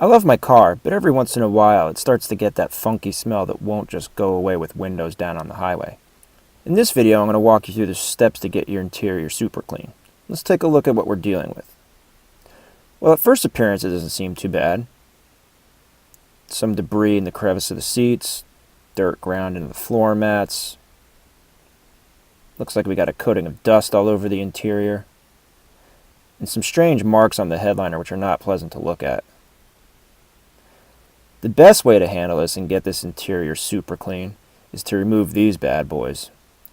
I love my car, but every once in a while it starts to get that funky smell that won't just go away with windows down on the highway. In this video, I'm going to walk you through the steps to get your interior super clean. Let's take a look at what we're dealing with. Well, at first appearance it doesn't seem too bad. Some debris in the crevice of the seats, dirt ground into the floor mats. Looks like we got a coating of dust all over the interior. And some strange marks on the headliner which are not pleasant to look at. The best way to handle this and get this interior super clean is to remove these bad boys.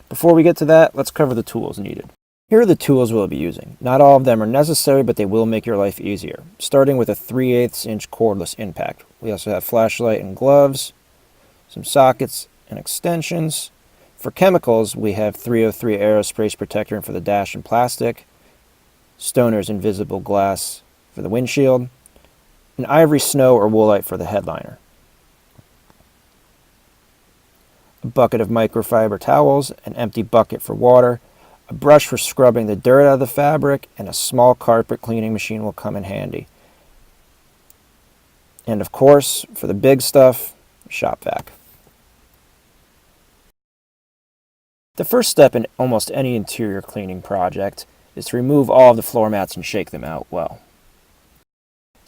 Before we get to that, let's cover the tools needed. Here are the tools we'll be using. Not all of them are necessary, but they will make your life easier. Starting with a 3/8 inch cordless impact. We also have flashlight and gloves, some sockets and extensions. For chemicals, we have 303 aerospace protector for the dash and plastic, Stoner's invisible glass for the windshield, and ivory snow or woolite for the headliner. A bucket of microfiber towels, an empty bucket for water, a brush for scrubbing the dirt out of the fabric, and a small carpet cleaning machine will come in handy. And of course, for the big stuff, a shop vac. The first step in almost any interior cleaning project is to remove all of the floor mats and shake them out well.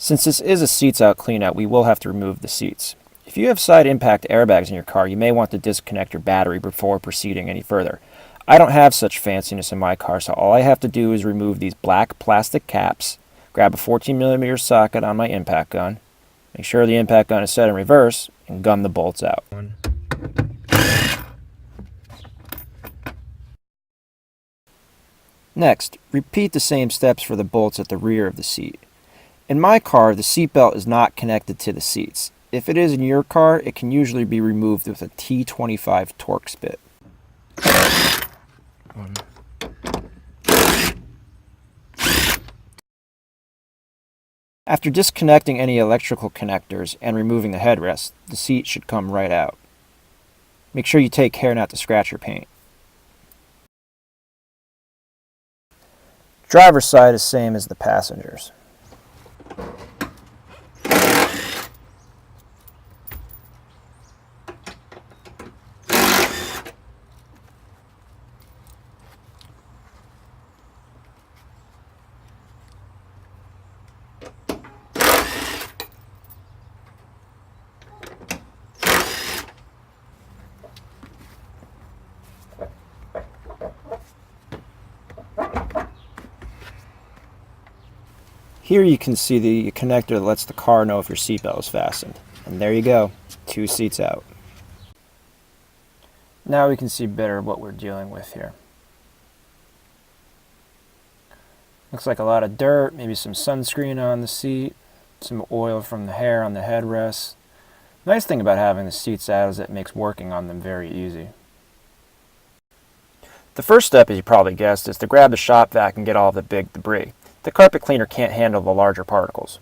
Since this is a seats out clean out, we will have to remove the seats. If you have side impact airbags in your car, you may want to disconnect your battery before proceeding any further. I don't have such fanciness in my car, so all I have to do is remove these black plastic caps, grab a 14mm socket on my impact gun, make sure the impact gun is set in reverse, and gun the bolts out. Next, repeat the same steps for the bolts at the rear of the seat. In my car, the seat belt is not connected to the seats. If it is in your car, it can usually be removed with a T25 Torx bit. After disconnecting any electrical connectors and removing the headrest, the seat should come right out. Make sure you take care not to scratch your paint. Driver's side is same as the passengers. Here you can see the connector that lets the car know if your seatbelt is fastened. And there you go, 2 seats out. Now we can see better what we're dealing with here. Looks like a lot of dirt, maybe some sunscreen on the seat, some oil from the hair on the headrest. Nice thing about having the seats out is it makes working on them very easy. The first step, as you probably guessed, is to grab the shop vac and get all of the big debris. The carpet cleaner can't handle the larger particles.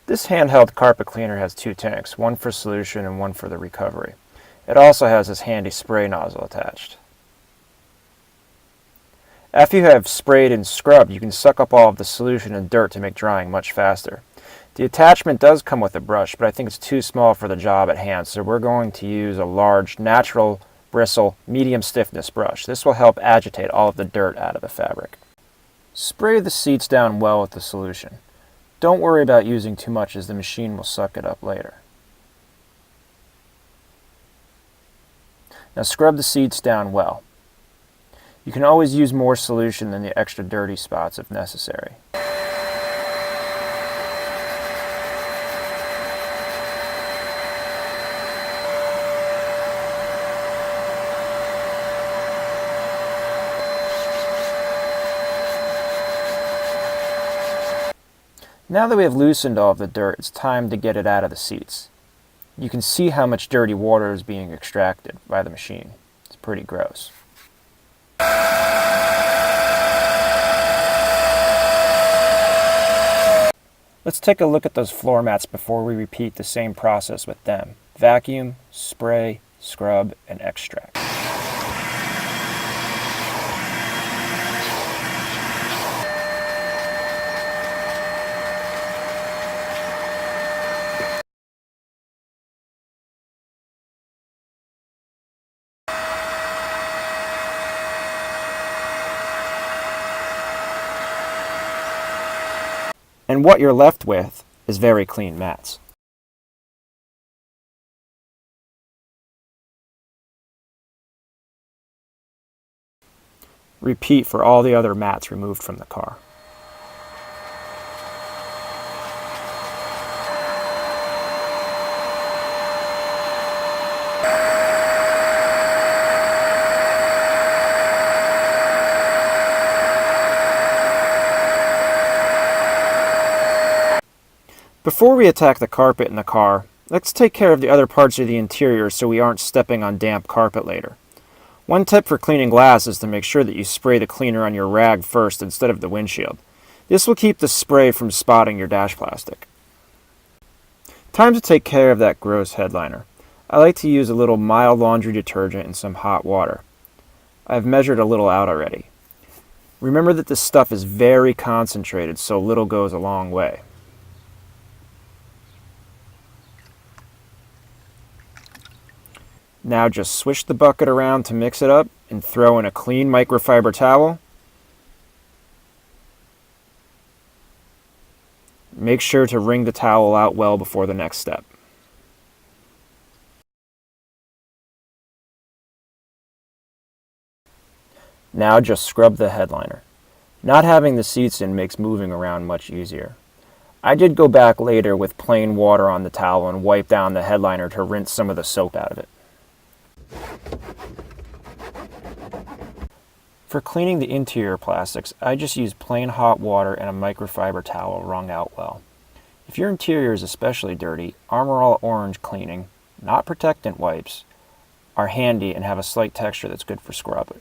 This handheld carpet cleaner has 2 tanks, one for solution and one for the recovery. It also has this handy spray nozzle attached. After you have sprayed and scrubbed, you can suck up all of the solution and dirt to make drying much faster. The attachment does come with a brush, but I think it's too small for the job at hand, so we're going to use a large, natural, bristle, medium stiffness brush. This will help agitate all of the dirt out of the fabric. Spray the seats down well with the solution. Don't worry about using too much as the machine will suck it up later. Now scrub the seats down well. You can always use more solution than the extra dirty spots if necessary. Now that we have loosened all of the dirt, it's time to get it out of the seats. You can see how much dirty water is being extracted by the machine. It's pretty gross. Let's take a look at those floor mats before we repeat the same process with them. Vacuum, spray, scrub, and extract. And what you're left with is very clean mats. Repeat for all the other mats removed from the car. Before we attack the carpet in the car, let's take care of the other parts of the interior so we aren't stepping on damp carpet later. One tip for cleaning glass is to make sure that you spray the cleaner on your rag first instead of the windshield. This will keep the spray from spotting your dash plastic. Time to take care of that gross headliner. I like to use a little mild laundry detergent and some hot water. I've measured a little out already. Remember that this stuff is very concentrated, so little goes a long way. Now just swish the bucket around to mix it up and throw in a clean microfiber towel. Make sure to wring the towel out well before the next step. Now just scrub the headliner. Not having the seats in makes moving around much easier. I did go back later with plain water on the towel and wipe down the headliner to rinse some of the soap out of it. For cleaning the interior plastics, I just use plain hot water and a microfiber towel wrung out well. If your interior is especially dirty, Armor All Orange cleaning, not protectant wipes, are handy and have a slight texture that's good for scrubbing.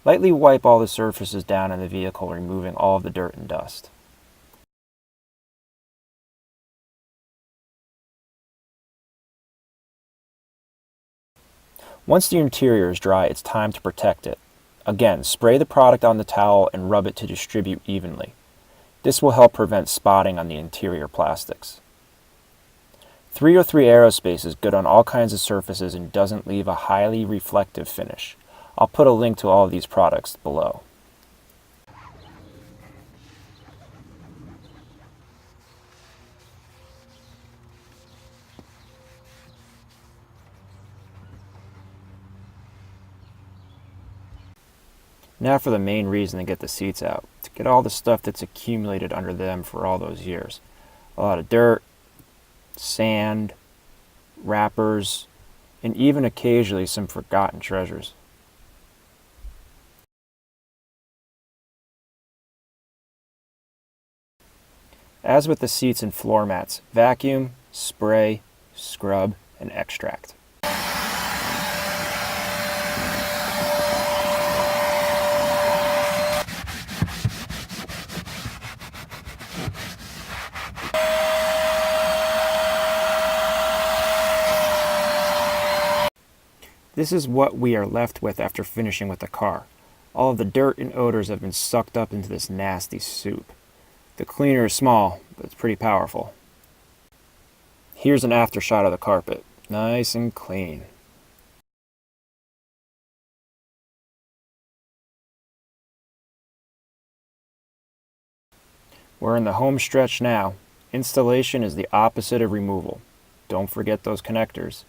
Lightly wipe all the surfaces down in the vehicle, removing all of the dirt and dust. Once the interior is dry, it's time to protect it. Again, spray the product on the towel and rub it to distribute evenly. This will help prevent spotting on the interior plastics. 303 Aerospace is good on all kinds of surfaces and doesn't leave a highly reflective finish. I'll put a link to all of these products below. Now for the main reason to get the seats out, to get all the stuff that's accumulated under them for all those years. A lot of dirt, sand, wrappers, and even occasionally some forgotten treasures. As with the seats and floor mats, vacuum, spray, scrub, and extract. This is what we are left with after finishing with the car. All of the dirt and odors have been sucked up into this nasty soup. The cleaner is small, but it's pretty powerful. Here's an after shot of the carpet. Nice and clean. We're in the home stretch now. Installation is the opposite of removal. Don't forget those connectors.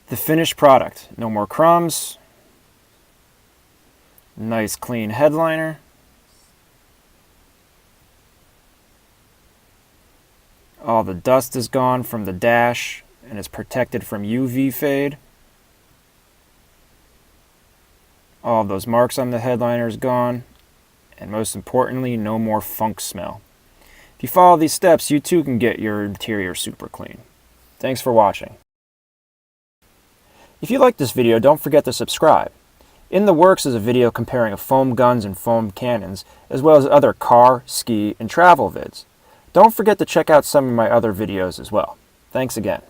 The finished product. No more crumbs. Nice clean headliner. All the dust is gone from the dash and is protected from UV fade. All of those marks on the headliner is gone, and most importantly, no more funk smell. If you follow these steps, you too can get your interior super clean. Thanks for watching. If you like this video, don't forget to subscribe. In the works is a video comparing foam guns and foam cannons, as well as other car, ski, and travel vids. Don't forget to check out some of my other videos as well. Thanks again.